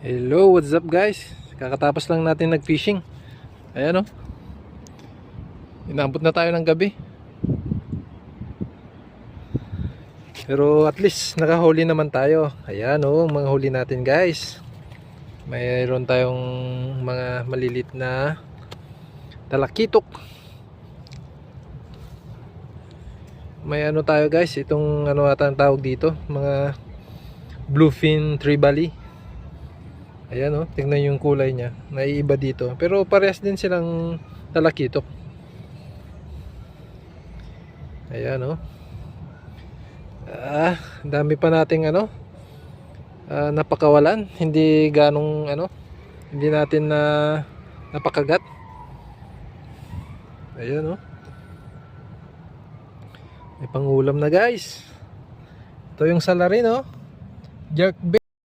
Hello, what's up guys? Kakatapos lang natin nag-fishing. Ayan o. Inabot na tayo ng gabi. Pero at least nakahuli naman tayo. Ayan o, mga huli natin guys. Mayroon tayong mga malilit na talakitok. May ano tayo guys, itong ano ata ang tawag dito, mga bluefin trevally. Ayan tingnan yung kulay niya. Naiiba dito. Pero parehas din silang talakitok. Ayan dami pa nating napakawalan. Hindi ganong hindi natin na napakagat. Ayan may pangulam na guys. Ito yung salarin jerk bait.